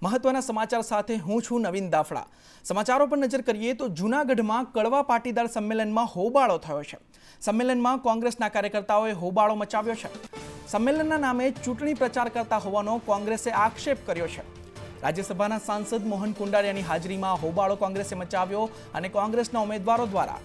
મહત્વના સમાચાર સાથે હું છું નવીન દાફડા। સમાચારો પર નજર કરીએ તો જૂનાગઢમાં કડવા પાટીદાર સંમેલનમાં હોબાળો થયો છે। સંમેલનમાં કોંગ્રેસના કાર્યકર્તાઓએ હોબાળો મચાવ્યો છે। સંમેલનના નામે ચૂંટણી પ્રચાર કરતા હોવાનો કોંગ્રેસે આક્ષેપ કર્યો છે। રાજ્યસભાના સાંસદ મોહન કુંડારિયાની હાજરીમાં હોબાળો કોંગ્રેસે મચાવ્યો અને કોંગ્રેસના ઉમેદવારો દ્વારા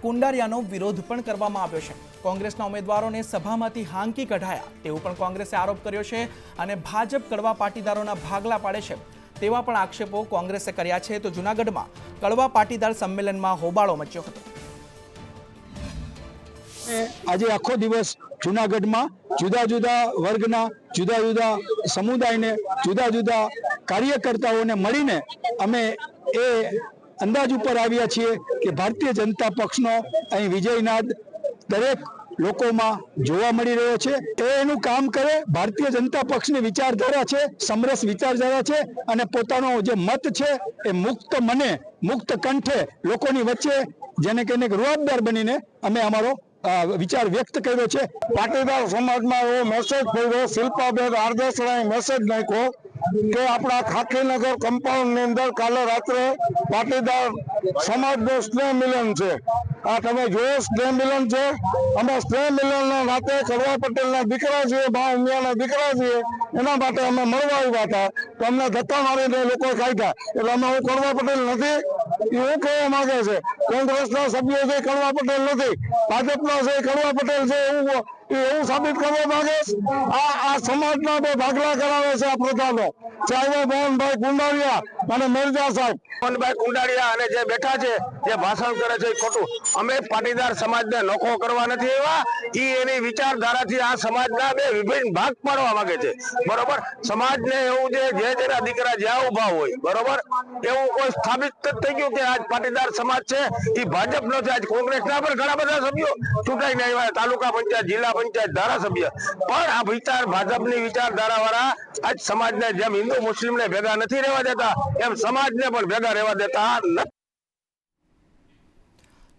કુંડારિયાનો વિરોધ પણ કરવામાં આવ્યો છે। કોંગ્રેસના ઉમેદવારોને સભામાંથી હાંકી કઢાયા તેવો પણ કોંગ્રેસે આરોપ કર્યો છે અને ભાજપ કડવા પાટીદારોના ભાગલા પાડે છે તેવા પણ આક્ષેપો કોંગ્રેસે કર્યા છે। તો જૂનાગઢમાં કડવા પાટીદાર સંમેલનમાં હોબાળો મચ્યો હતો। આજે આખો દિવસ જૂનાગઢમાં જુદા જુદા વર્ગના જુદા જુદા સમુદાયને જુદા જુદા કાર્યકર્તાઓને મળીને અમે એ અંદાજ ઉપર આવ્યા છીએ કે ભારતીય જનતા પક્ષનો અહીં વિજયનાદ દરેક લોકોમાં જોવા મળી રહ્યો છે। એનું કામ કરે ભારતીય જનતા પક્ષની વિચારધારા છે, સમરસ વિચારધારા છે અને પોતાનો જે મત છે એ મુક્ત મને મુક્ત કંઠે લોકોની વચ્ચે જેને કહીને રૂઆબદાર બનીને અમે અમારો વિચાર વ્યક્ત કર્યો છે। પાટીદાર સમાજમાં એવો મેસેજ પડ્યો, શિલ્પાબેન આરદેસરાએ મેસેજ નાખ્યો કે આપણા ખાખીનગર કમ્પાઉન્ડની અંદર કાલે રાત્રે પાટીદાર સમાજનું સ્નેહ મિલન છે। આ તમે જોયો સ્નેહ મિલન છે। અમે સ્નેહ મિલનના નાતે કડવા પટેલના દીકરા છીએ, મા ઉમિયાના દીકરા છીએ, એના માટે અમે મળવા આવ્યા હતા તો અમને ધક્કા મારીને લોકોએ કાઢ્યા। એટલે અમે હું કડવા પટેલ નથી એવું કહેવા માંગે છે। કોંગ્રેસના સભ્યો છે કડવા પટેલ નથી, ભાજપના છે કડવા પટેલ છે એવું સાબિત કરવા માંગે છે। આ સમાજના બે ભાગલા કરાવે છે આ પ્રધાનો, ચાહે મોહનભાઈ કુંડારિયા અને મિર્ઝા સાહેબ। મોહનભાઈ કુંડારિયા અને જે બેઠા છે જે ભાષણ કરે છે ખોટું। અમે પાટીદાર સમાજને નોખો કરવા નથી આવ્યા, એની વિચારધારાથી આ સમાજના બે વિભિન્ન ભાગ પાડવા માંગે છે। બરોબર, સમાજને એવું છે જે જેના દીકરા જ્યાં ઉભા હોય, બરોબર, એવું કોઈ સ્થાપિત થઈ ગયું કે આજ પાટીદાર સમાજ છે એ ભાજપનો છે। આજ કોંગ્રેસના પણ ઘણા બધા સભ્યો ચૂંટાઈને આવ્યા, તાલુકા પંચાયત, જિલ્લા પંચાયત, ધારાસભ્ય, પણ આ વિચાર ભાજપની વિચારધારા વાળા આજ સમાજને જેમ હિન્દુ મુસ્લિમને ભેગા નથી રહેવા દેતા એમ સમાજને પણ ભેગા રહેવા દેતા નથી।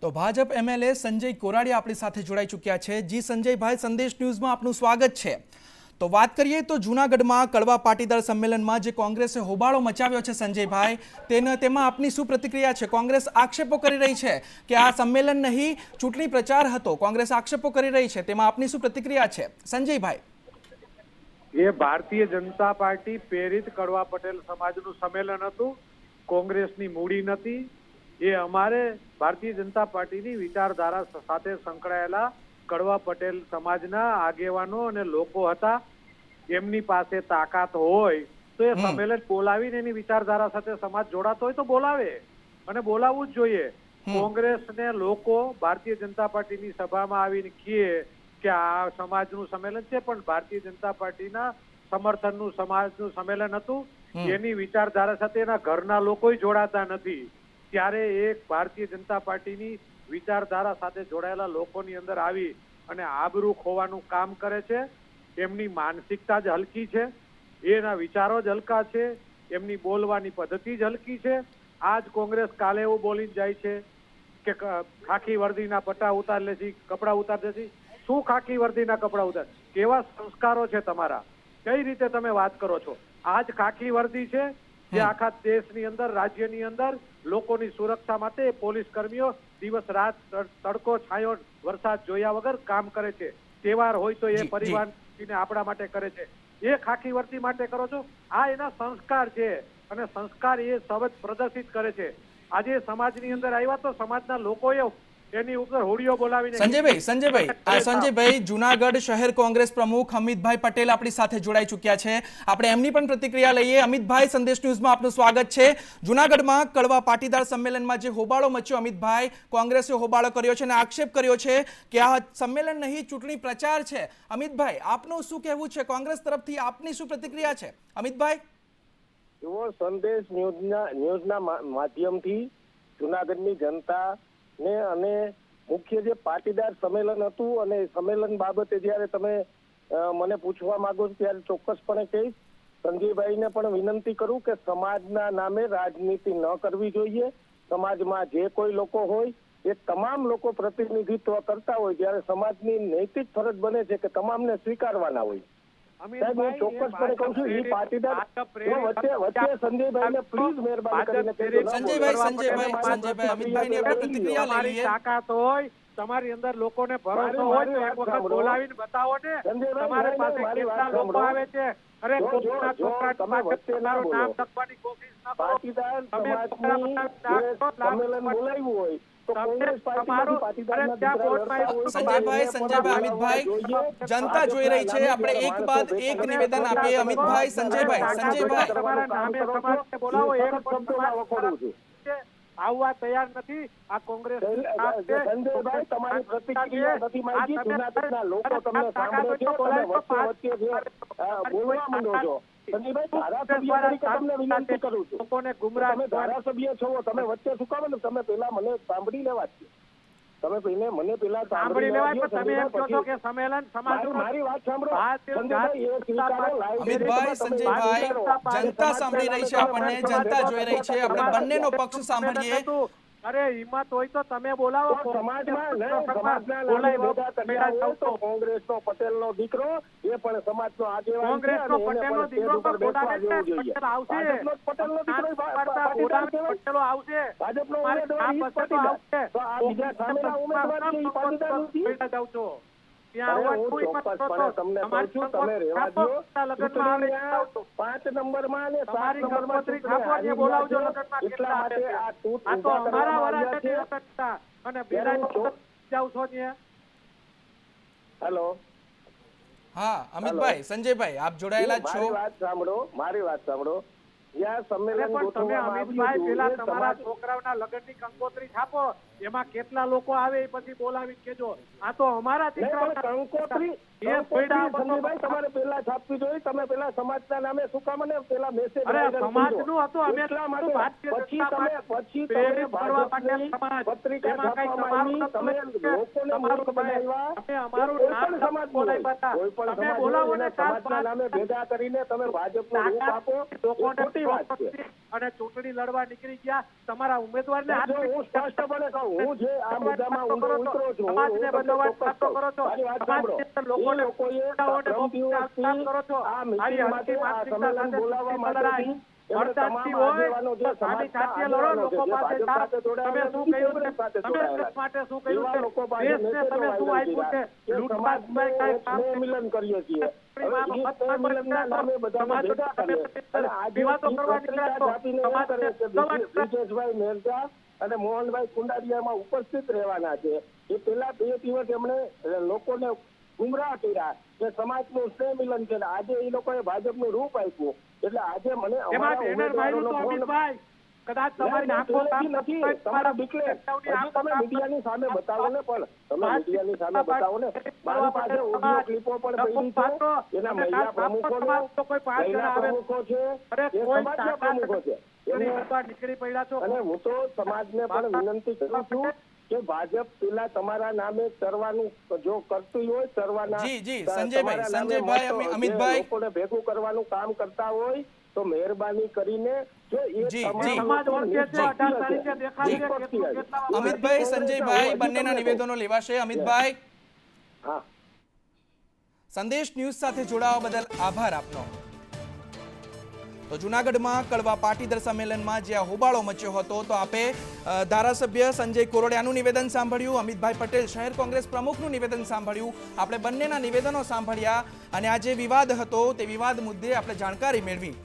તો ભાજપ એમએલએ સંજય કોરાડિયા આપણી સાથે જોડાઈ ચૂક્યા છે। જી સંજયભાઈ, સંદેશ ન્યૂઝમાં આપનું સ્વાગત છે। તો વાત કરીએ તો જૂનાગઢમાં કડવા પાટીદાર સંમેલનમાં જે કોંગ્રેસે હોબાળો મચાવ્યો છે સંજયભાઈ, તેમાં આપની શું પ્રતિક્રિયા છે? કોંગ્રેસ આક્ષેપો કરી રહી છે કે આ સંમેલન નહીં ચૂંટણી પ્રચાર હતો, કોંગ્રેસ આક્ષેપો કરી રહી છે, તેમાં આપની શું પ્રતિક્રિયા છે સંજયભાઈ? એ ભારતીય જનતા પાર્ટી પ્રેરિત કડવા પટેલ સમાજનું સંમેલન હતું, કોંગ્રેસની મૂડી નથી। એ અમારે ભારતીય જનતા પાર્ટીની વિચારધારા સાથે સંકળાયેલા કડવા પટેલ સમાજના આગેવાનો અને લોકો હતા। એમની પાસે તાકાત હોય તો એ સંમેલન બોલાવીને એની વિચારધારા સાથે સમાજ જોડાતો હોય તો બોલાવે અને બોલાવવું જ જોઈએ। કોંગ્રેસને લોકો ભારતીય જનતા પાર્ટીની સભામાં આવીને કહે કે આ સમાજનું સંમેલન છે પણ ભારતીય જનતા પાર્ટીના સમર્થનનું સમાજનું સંમેલન હતું, એની વિચારધારા સાથે એના ઘરના લોકો જોડાતા નથી, ત્યારે એક ભારતીય જનતા પાર્ટીની વિચારધારા સાથે જોડાયેલા લોકોની અંદર આવી અને આબરૂ ખોવાનું કામ કરે છે। એમની માનસિકતા જ હલકી છે, એના વિચારો જ હલકા છે, એમની બોલવાની પદ્ધતિ જ હલકી છે। આજ કોંગ્રેસ કાલે એવું બોલીને જાય છે કે ખાખી વર્દીના પટ્ટા ઉતાર લેશી, કપડા ઉતાર દેશી। શું ખાખી વર્દીના કપડા ઉતાર? કેવા સંસ્કારો છે તમારા? કઈ રીતે તમે વાત કરો છો? આજ ખાખી વર્દી છે જે આખા દેશની અંદર, રાજ્યની અંદર લોકોની સુરક્ષા માટે પોલીસ કર્મીઓ દિવસ રાત તડકો છાંયો વરસાદ જોયા વગર કામ કરે છે। તહેવાર હોય તો એ પરિવારને આપણા માટે કરે છે, એ ખાખી વર્દી માટે કરો છો? આ એના સંસ્કાર છે અને સંસ્કાર એ શબ્દ પ્રદર્શિત કરે છે। આજે સમાજની અંદર આવ્યા તો સમાજના લોકોએ એની ઉપર હોડીઓ બોલાવીને સંજયભાઈ જૂનાગઢ શહેર કોંગ્રેસ પ્રમુખ અમિતભાઈ પટેલ આપણી સાથે જોડાઈ ચૂક્યા છે, આપણે એમની પણ પ્રતિક્રિયા લઈએ। અમિતભાઈ, સંદેશ ન્યૂઝમાં આપનું સ્વાગત છે। જૂનાગઢમાં કડવા પાટીદાર સંમેલનમાં જે હોબાળો મચ્યો અમિતભાઈ, કોંગ્રેસે હોબાળો કર્યો છે અને આક્ષેપ કર્યો છે કે આ સંમેલન નહીં ચૂંટણી પ્રચાર છે। અમિતભાઈ, આપનું શું કહેવું છે? કોંગ્રેસ તરફથી આપની શું પ્રતિક્રિયા છે અમિતભાઈ? એવો સંદેશ ન્યૂઝના માધ્યમથી જૂનાગઢની જનતા ને અને મુખ્ય જે પાટીદાર સંમેલન હતું અને સંમેલન બાબતે જયારે તમે મને પૂછવા માંગો છો ત્યારે ચોક્કસપણે કહીશ। સંજયભાઈને પણ વિનંતી કરું કે સમાજના નામે રાજનીતિ ન કરવી જોઈએ। સમાજમાં જે કોઈ લોકો હોય એ તમામ લોકો પ્રતિનિધિત્વ કરતા હોય ત્યારે સમાજની નૈતિક ફરજ બને છે કે તમામને સ્વીકારવાના હોય। અમિતભાઈ, ચોક્કસપણે કહું છું, ઈ પાટીદાર વચ્ચે સંજયભાઈને પ્લીઝ મહેરબાની કરીને સંજયભાઈ, અમિતભાઈની આપણે પ્રતિક્રિયા લઈ લઈએ. તાકાત હોય, તમારી અંદર લોકોને ભરોસો હોય તો એક વખત બોલાવીને બતાવો ને. તમારી પાસે કેટલા લોકો આવે છે. અરે કોકના છોકરા તમારું નામ લખવાની કોશિશ ન કરો. પાટીદાર સમાજની સંમેલન બોલાવ્યું હોય તો કોંગ્રેસ સંજયભાઈ, અમિતભાઈ, જનતા જોઈ રહી છે. આપણે એક બાદ એક નિવેદન આપીએ. અમિતભાઈ, સંજયભાઈ, તમારા નામે સમાજને બોલાવો. એક આવવા તૈયાર નથી. આ કોંગ્રેસ સંજયભાઈ, તમારી પ્રતિક્રિયા નથી માંગી. જૂનાગઢના લોકો તમને સાંભળે છે, તમે વચ્ચે બોલવા માંડો છો. સંજયભાઈ, ધારાસભ્ય તરીકે તમને વિનંતી કરું છું, લોકોને ગુમરાહ. તમે ધારાસભ્ય છો, તમે વચ્ચે શું કામ ને? તમે પેલા મને સાંભળી લેવા છે. તમે મને પેલા સાંભળી લેવાય. તમે એમ કહો છો કે સંમેલન સમાજ. મારી વાત સાંભળો સંજયભાઈ, એ સ્વીકારો. અમિતભાઈ, સંજયભાઈ, જનતા સાંભળી રહી છે. આપણને જનતા જોઈ રહી છે. આપણે બંનેનો પક્ષ સાંભળીએ. અરે હિંમત હોય તો તમે બોલાવો. કોંગ્રેસનો પટેલનો દીકરો એ પણ સમાજનો આગેવાન. કોંગ્રેસનો પટેલનો દીકરો આવશે. ભાજપનો ઉમેદવાર ત્યાં તમને કહું છું, તમે રહેવા દો. 5 નંબરમાં અને 7 નંબરમાં બોલાવજો. એટલા માટે આ તૂટ અને જાવ છો ત્યાં. હેલો, હા અમિતભાઈ, સંજયભાઈ, આપ જોડાયેલા છો. મારી વાત સાંભળો. જ્યાં સંમેલન તમે અમિતભાઈ પેલા તમારા છોકરાઓના લગ્નની કંકોત્રી છાપો. એમાં કેટલા લોકો આવે એ પછી બોલાવી કેજો. આ તો અમારા કંકોત્રી તમારે પેલા છાપવી જોઈએ. તમે પેલા સમાજના નામે શું કામ ને પેલા મેસેજ સમાજનું હતું. અમે પછી તમે પત્રિકા છાપવામાં આવી. તમે લોકોને મૂર્ખ બનાવ્યા. કોઈ પણ સમાજના નામે ભેગા કરીને તમે ભાજપનું રૂપ આપો. ખોટી વાત છે. અને ચૂંટણી લડવા નીકળી ગયા. તમારા ઉમેદવારને હું સ્પષ્ટપણે કહું, હું જે આ મુદ્દામાં ઊંડો ઉતરો છું. સમાજને બદલવા વાતો કરો છો. લોકોને આ મીટિંગ માટે આ સંમેલન બોલાવવા માટે મિલન કરીએ છીએ. બ્રિજેશભાઈ મેરજા અને મોહનભાઈ કુંડારિયામાં ઉપસ્થિત રહેવાના છે. એ પેલા 2 દિવસ એમણે લોકોને ગુમરાહ કર્યા કે સમાજનું સ્નેહ મિલન છે. આજે એ લોકોએ ભાજપનું રૂપ આપ્યું. એટલે આજે મને કદાચ તમારી આંખો નથી. તમારા ડિક્લેર તમે મીડિયાની સામે બતાવો ને. પણ તમે મીડિયાની સામે બતાવો ને. મારી પાસે ઓડિયો ક્લિપો પણ પડી છે. એના મહિલા પ્રમુખો છે, એ સમાજના પ્રમુખો છે. અને હું તો સમાજને પણ વિનંતી કરું છું કે ભાજપ પેલા તમારા નામે કરવાનું જો કરતું હોય, કરવાના સંજયભાઈ, અમિતભાઈ લોકોને ભેગું કરવાનું કામ કરતા હોય તો મહેરબાની કરીને જો અમિતભાઈ, સંજયભાઈ બંનેના નિવેદનો લેવાશે. અમિતભાઈ, હા, સંદેશ ન્યૂઝ સાથે જોડાવા બદલ આભાર આપનો. તો જૂનાગઢમાં કડવા પાટીદાર સંમેલનમાં જ્યાં હોબાળો મચ્યો હતો, તો આપે ધારાસભ્ય સંજય કોરડિયાનું નિવેદન સાંભળ્યું, અમિતભાઈ પટેલ શહેર કોંગ્રેસ પ્રમુખનું નિવેદન સાંભળ્યું. આપણે બંનેના નિવેદનો સાંભળ્યા અને આ જે વિવાદ હતો તે વિવાદ મુદ્દે આપણે જાણકારી મેળવી.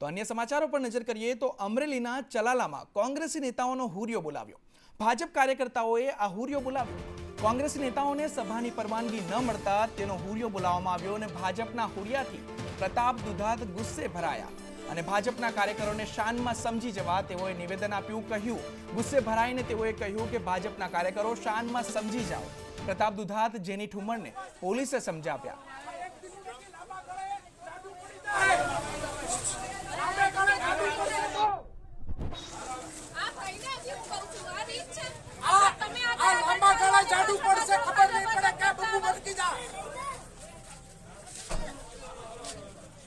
તો અન્ય સમાચારો પર નજર કરીએ તો અમરેલીના ચલાલામાં કોંગ્રેસી નેતાઓનો હુરિયો બોલાવ્યો. ભાજપ કાર્યકર્તાઓએ આ હુરિયો બોલાવ્યો. કોંગ્રેસી નેતાઓને સભાની પરવાનગી ન મળતા તેનો હુરિયો બોલાવવામાં આવ્યો અને ભાજપના હુરિયાથી પ્રતાપ દુધાત ગુસ્સે ભરાયા અને ભાજપના કાર્યકરોને શાનમાં સમજી જવા તેઓએ નિવેદન આપ્યું. કહ્યું ગુસ્સે ભરાઈને તેઓએ કહ્યું કે ભાજપના કાર્યકરો શાનમાં સમજી જાઓ. પ્રતાપ દુધાત જેની ઠુમરને પોલીસે સમજાવ્યા. જાડુ પડશે ખબર નહીં પડે કે બબુ મટકી જા.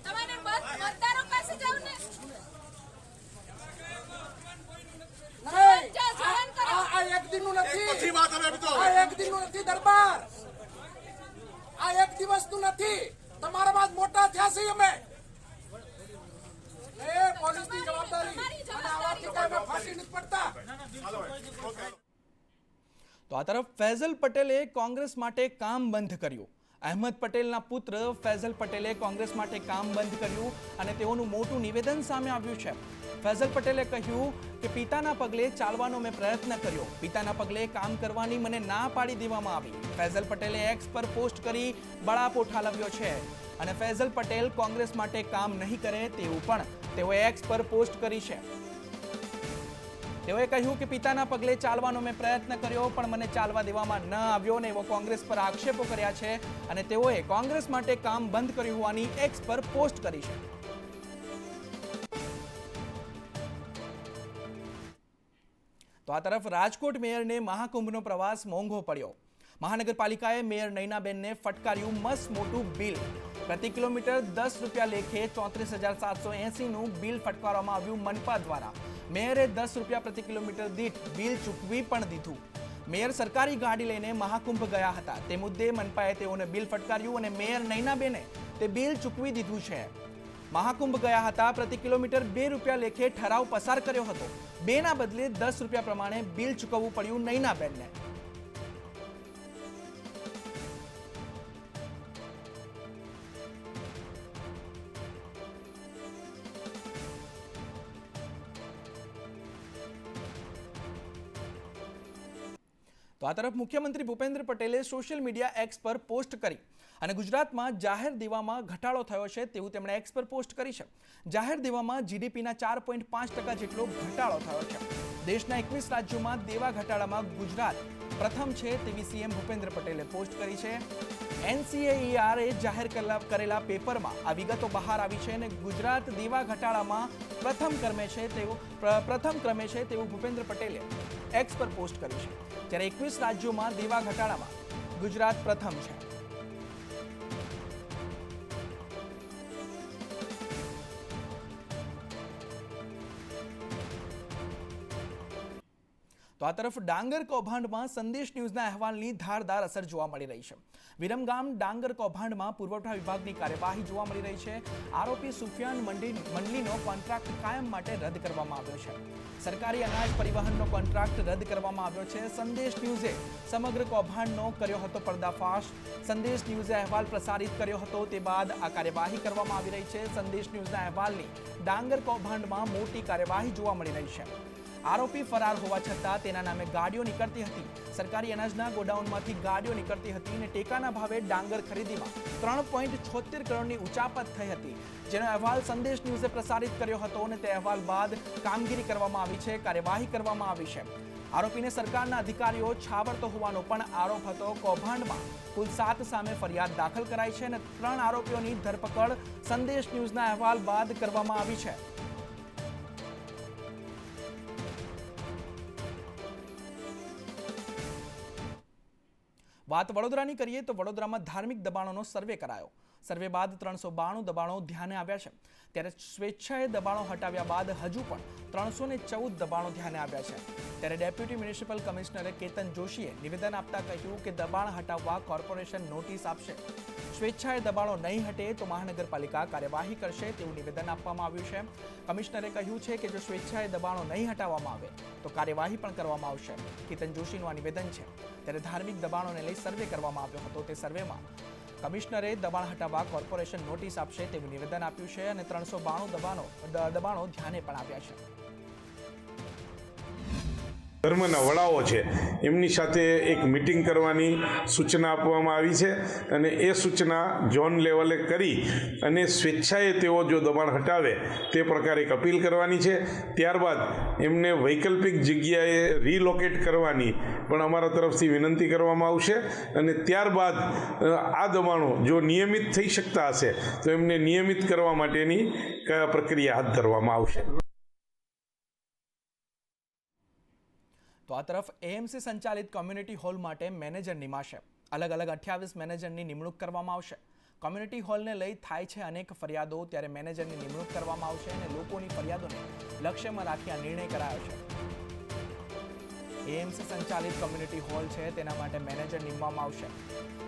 તમારે મતદારો પાસે જાવ ને. આ એક દિનનું નથી. આ એક દિનનું આવડતું નથી. તમારા બાદ મોટા થયા છીએ અમે. એ પોલીસની જવાબદારી અને આવાથી કઈ અમે ફાંસી નથી પડતા. તો આ તરફ ફૈઝલ પટેલે કોંગ્રેસ માટે કામ બંધ કર્યું. અહેમદ પટેલના પુત્ર ફૈઝલ પટેલે કોંગ્રેસ માટે કામ બંધ કર્યું અને તેઓનું મોટું નિવેદન સામે આવ્યું છે. ફૈઝલ પટેલે કહ્યું કે પિતાના પગલે ચાલવાનો મેં પ્રયત્ન કર્યો, પિતાના પગલે કામ કરવાની મને ના પાડી દેવામાં આવી. ફૈઝલ પટેલે એક્સ પર પોસ્ટ કરી બળાપો ઠાલવ્યો છે અને ફૈઝલ પટેલ કોંગ્રેસ માટે કામ નહીં કરે તેવું પણ તેઓએ એક્સ પર પોસ્ટ કરી છે. તેઓએ કહ્યું કે પિતાના પગલે ચાલવાનો મેં પ્રયત્ન કર્યો પણ મને ચાલવા દેવામાં ન આવ્યો ને એવો કોંગ્રેસ પર આક્ષેપો કર્યા છે અને તેઓએ કોંગ્રેસ માટે કામ બંધ કર્યું હોવાની એક્સ પર પોસ્ટ કરી છે. તો આ તરફ રાજકોટ મેયરને મહાકુંભનો પ્રવાસ મોંઘો પડ્યો. મહાનગરપાલિકાએ મેયર નયનાબેનને ફટકાર્યું મસ્ત મોટું બિલ. પ્રતિ કિલોમીટર 10 રૂપિયા લેખે 34,780નું બિલ ફટકારવામાં આવ્યું મનપા દ્વારા. મેયરે 10 રૂપિયા પ્રતિ કિલોમીટર દીઠ બિલ ચૂકવી પણ દીધું. મેયર સરકારી ગાડી લઈને મહાકુંભ ગયા હતા. તે મુદ્દે મનપાએ તેઓને બિલ ફટકાર્યું અને મેયર નયનાબેને તે બિલ ચૂકવી દીધું છે. મહાકુંભ ગયા હતા, પ્રતિ કિલોમીટર 2 રૂપિયા લેખે ઠરાવ પસાર કર્યો હતો. 2ના બદલે 10 રૂપિયા પ્રમાણે બિલ ચૂકવવું પડ્યું નયનાબેનને. તો આ તરફ મુખ્યમંત્રી ભૂપેન્દ્ર પટેલે સોશિયલ મીડિયા એક્સ પર પોસ્ટ કરી અને ગુજરાતમાં જાહેર દેવામાં ઘટાડો થયો છે તેવું તેમણે એક્સ પર પોસ્ટ કરી છે. જાહેર દેવામાં જીડીપીના 4.5% જેટલો ઘટાડો થયો છે. દેશના 21 રાજ્યોમાં દેવા ઘટાડામાં ગુજરાત પ્રથમ છે તેવી સીએમ ભૂપેન્દ્ર પટેલે પોસ્ટ કરી છે. NCAER એ જાહેર કરેલા પેપરમાં આ વિગતો બહાર આવી છે અને ગુજરાત દેવા ઘટાડામાં પ્રથમ ક્રમે છે તેવું ભૂપેન્દ્ર પટેલે એક્સ પર પોસ્ટ કર્યું છે. જ્યારે 21 રાજ્યોમાં દેવા ઘટાડામાં ગુજરાત પ્રથમ છે. તો આ તરફ ડાંગર કૌભાંડમાં સંદેશ ન્યૂઝના અહેવાલની ધારદાર અસર જોવા મળી રહી છે. વિરમગામ ડાંગર કૌભાંડમાં પુરવઠા વિભાગની કાર્યવાહી જોવા મળી રહી છે. આરોપી સુફિયાન મંડલીનો કોન્ટ્રાક્ટ કાયમ માટે રદ કરવામાં આવ્યો છે. સરકારી અનાજ પરિવહનનો કોન્ટ્રાક્ટ રદ કરવામાં આવ્યો છે. સંદેશ ન્યૂઝે સમગ્ર કૌભાંડનો કર્યો હતો પર્દાફાશ. સંદેશ ન્યૂઝે અહેવાલ પ્રસારિત કર્યો હતો તે બાદ આ કાર્યવાહી કરવામાં આવી રહી છે. સંદેશ ન્યૂઝના અહેવાલની ડાંગર કૌભાંડમાં મોટી કાર્યવાહી જોવા મળી રહી છે. આરોપી ફરાર હોવા છતાં તેના નામે ગાડીઓ નીકળતી હતી. સરકારી અનાજના ગોડાઉનમાંથી ગાડીઓ નીકળતી હતી અને ટેકાના ભાવે ડાંગર ખરીદીમાં 3.76 કરોડની ઉચાપત થઈ હતી, જેનો અહેવાલ સંદેશ ન્યૂઝે પ્રસારિત કર્યો હતો અને તે અહેવાલ બાદ કામગીરી કરવામાં આવી છે, કાર્યવાહી કરવામાં આવી છે. આરોપીને સરકારના અધિકારીઓ છાવરતો હોવાનો પણ આરોપ હતો. કૌભાંડમાં કુલ 7 સામે ફરિયાદ દાખલ કરાઈ છે અને 3 આરોપીઓની ધરપકડ સંદેશ ન્યૂઝના અહેવાલ બાદ કરવામાં આવી છે. વાત વડોદરાની કરીએ તો વડોદરામાં ધાર્મિક દબાણોનો સર્વે કરાયો. સર્વે બાદ 392 દબાણો ધ્યાને આવ્યા છે. ત્યારે સ્વેચ્છાએ દબાણો હટાવ્યા બાદ હજુ પણ 314 દબાણો ધ્યાને આવ્યા છે. ત્યારે ડેપ્યુટી મ્યુનિસિપલ કમિશનરે કેતન જોશીએ નિવેદન આપતા કહ્યું કે દબાણ હટાવવા કોર્પોરેશન નોટિસ આપશે. સ્વેચ્છાએ દબાણો નહીં હટે તો મહાનગરપાલિકા કાર્યવાહી કરશે તેવું નિવેદન આપવામાં આવ્યું છે. કમિશનરે કહ્યું છે કે જો સ્વેચ્છાએ દબાણો નહીં હટાવવામાં આવે તો કાર્યવાહી પણ કરવામાં આવશે. કેતન જોશીનું આ નિવેદન છે. ત્યારે ધાર્મિક દબાણોને લઈ સર્વે કરવામાં આવ્યો હતો. તે સર્વેમાં કમિશનરે દબાણ હટાવવા કોર્પોરેશન નોટિસ આપશે તેવું નિવેદન આપ્યું છે અને 392 દબાણો ધ્યાને પણ આવ્યા છે. ધર્મના વડાઓ છે એમની સાથે એક મિટિંગ કરવાની સૂચના આપવામાં આવી છે અને એ સૂચના ઝોન લેવલે કરી અને સ્વેચ્છાએ તેઓ જો દબાણ હટાવે તે પ્રકારે એક અપીલ કરવાની છે. ત્યારબાદ એમને વૈકલ્પિક જગ્યાએ રીલોકેટ કરવાની પણ અમારા તરફથી વિનંતી કરવામાં આવશે અને ત્યારબાદ આ દબાણો જો નિયમિત થઈ શકતા હશે તો એમને નિયમિત કરવા માટેની પ્રક્રિયા હાથ ધરવામાં આવશે. તો આ તરફ એએમસી સંચાલિત કોમ્યુનિટી હોલ માટે મેનેજર નિમાશે. અલગ અલગ 28 મેનેજરની નિમણૂક કરવામાં આવશે. કોમ્યુનિટી હોલને લઈ થાય છે અનેક ફરિયાદો, ત્યારે મેનેજરની નિમણૂક કરવામાં આવશે અને લોકોની ફરિયાદોને લક્ષ્યમાં રાખી આ નિર્ણય કરાયો છે. એએમસી સંચાલિત કોમ્યુનિટી હોલ છે તેના માટે મેનેજર નીમવામાં આવશે.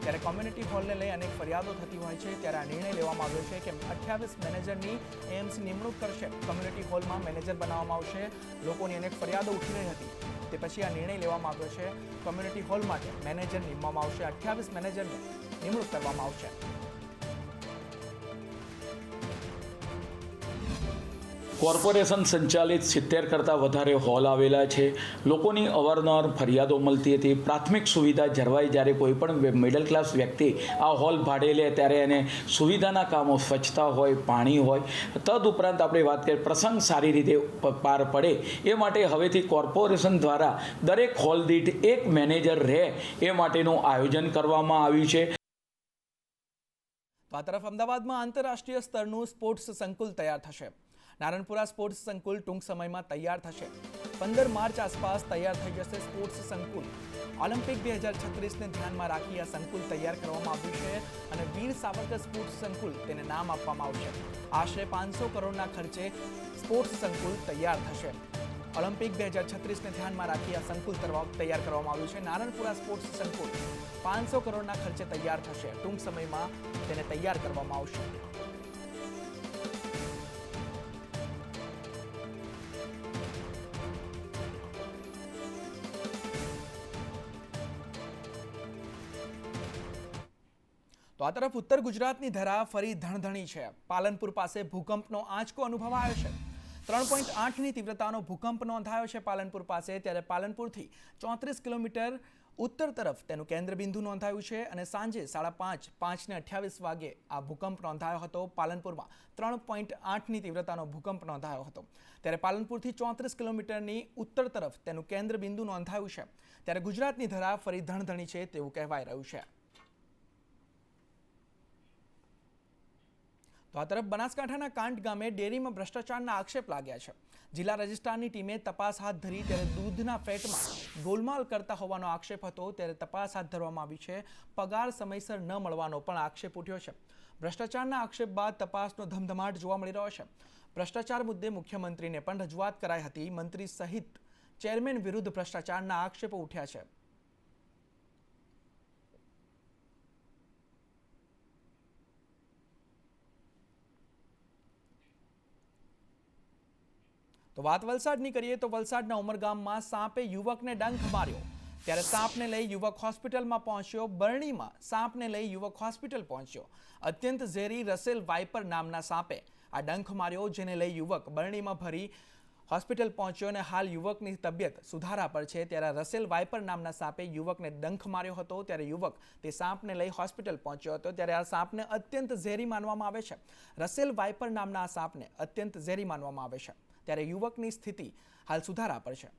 ત્યારે કોમ્યુનિટી હોલને લઈ અનેક ફરિયાદો થતી હોય છે ત્યારે આ નિર્ણય લેવામાં આવ્યો છે કે 28 મેનેજરની એએમસી નિમણૂક કરશે. કોમ્યુનિટી હોલમાં મેનેજર બનાવવામાં આવશે. લોકોની અનેક ફરિયાદો ઉઠી રહી હતી તે પછી આ નિર્ણય લેવામાં આવ્યો છે. કોમ્યુનિટી હોલ માટે મેનેજર નીમવામાં આવશે. 28 મેનેજરને નિમણૂક કરવામાં આવશે. કોર્પોરેશન સંચાલિત 70 કરતાં વધારે હોલ આવેલા છે. લોકોની અવારનવાર ફરિયાદો મળતી હતી. પ્રાથમિક સુવિધા જળવાઈ. જ્યારે કોઈ પણ મિડલ ક્લાસ વ્યક્તિ આ હોલ ભાડે લે ત્યારે એને સુવિધાના કામો, સ્વચ્છતા હોય, પાણી હોય, તદુપરાંત આપણે વાત કરીએ પ્રસંગ સારી રીતે પાર પડે એ માટે હવેથી કોર્પોરેશન દ્વારા દરેક હોલ દીઠ એક મેનેજર રહે એ માટેનું આયોજન કરવામાં આવ્યું છે. તો આ તરફ અમદાવાદમાં આંતરરાષ્ટ્રીય સ્તરનું સ્પોર્ટ્સ સંકુલ તૈયાર થશે. નારણપુરા સ્પોર્ટ્સ સંકુલ ટૂંક સમયમાં તૈયાર થશે. 15 માર્ચ આસપાસ તૈયાર થઈ જશે સ્પોર્ટ્સ સંકુલ. ઓલિમ્પિક 2036ને ધ્યાનમાં રાખી આ સંકુલ તૈયાર કરવામાં આવ્યું છે અને વીર સાવરકર સ્પોર્ટ્સ સંકુલ તેને નામ આપવામાં આવશે. આશરે 500 કરોડના ખર્ચે સ્પોર્ટ્સ સંકુલ તૈયાર થશે. ઓલિમ્પિક 2036ને ધ્યાનમાં રાખી આ સંકુલ તૈયાર કરવામાં આવ્યું છે. નારણપુરા સ્પોર્ટ્સ સંકુલ 500 કરોડના ખર્ચે તૈયાર થશે. ટૂંક સમયમાં તેને તૈયાર કરવામાં આવશે. તો આ તરફ ઉત્તર ગુજરાતની ધરા ફરી ધણધણી છે. પાલનપુર પાસે ભૂકંપનો આંચકો અનુભવાયો છે. 3.8ની તીવ્રતાનો ભૂકંપ નોંધાયો છે પાલનપુર પાસે. ત્યારે પાલનપુરથી 34 કિલોમીટર ઉત્તર તરફ તેનું કેન્દ્રબિંદુ નોંધાયું છે અને સાંજે 5:28 વાગે આ ભૂકંપ નોંધાયો હતો. પાલનપુરમાં 3.8ની તીવ્રતાનો ભૂકંપ નોંધાયો હતો. ત્યારે પાલનપુરથી 34 કિલોમીટરની ઉત્તર તરફ તેનું કેન્દ્રબિંદુ નોંધાયું છે. ત્યારે ગુજરાતની ધરા ફરી ધણધણી છે તેવું કહેવાઈ રહ્યું છે. તો આ તરફ બનાસકાંઠાના કાંટ ગામે ડેરીમાં ભ્રષ્ટાચારના આક્ષેપ લાગ્યા છે. જિલ્લા રજિસ્ટ્રારની ટીમે તપાસ હાથ ધરી ત્યારે દૂધના ફેટમાં ગોલમાલ કરતા હોવાનો આક્ષેપ હતો. ત્યારે તપાસ હાથ ધરવામાં આવી છે. પગાર સમયસર ન મળવાનો પણ આક્ષેપ ઉઠ્યો છે. ભ્રષ્ટાચારના આક્ષેપ બાદ તપાસનો ધમધમાટ જોવા મળી રહ્યો છે. ભ્રષ્ટાચાર મુદ્દે મુખ્યમંત્રીને પણ રજૂઆત કરાઈ હતી. મંત્રી સહિત ચેરમેન વિરુદ્ધ ભ્રષ્ટાચારના આક્ષેપો ઉઠ્યા છે. તો વાત વલસાડની કરીએ તો વલસાડના ઉમરગામમાં સાપે યુવકને ડંખ માર્યો. ત્યારે સાપને લઈ યુવક હોસ્પિટલમાં પહોંચ્યો. બરણીમાં સાપને લઈ યુવક હોસ્પિટલ પહોંચ્યો. અત્યંત ઝેરી રસેલ વાઇપર નામના સાપે આ ડંખ માર્યો, જેને લઈ યુવક બરણીમાં ભરી હોસ્પિટલ પહોંચ્યો અને હાલ યુવકની તબિયત સુધારા પર છે. ત્યારે રસેલ વાઇપર નામના સાપે યુવકને ડંખ માર્યો હતો. ત્યારે યુવક તે સાપને લઈ હોસ્પિટલ પહોંચ્યો હતો. ત્યારે આ સાપને અત્યંત ઝેરી માનવામાં આવે છે. રસેલ વાઇપર નામના આ સાપને અત્યંત ઝેરી માનવામાં આવે છે. ત્યારે યુવકની સ્થિતિ હાલ સુધારા પર છે.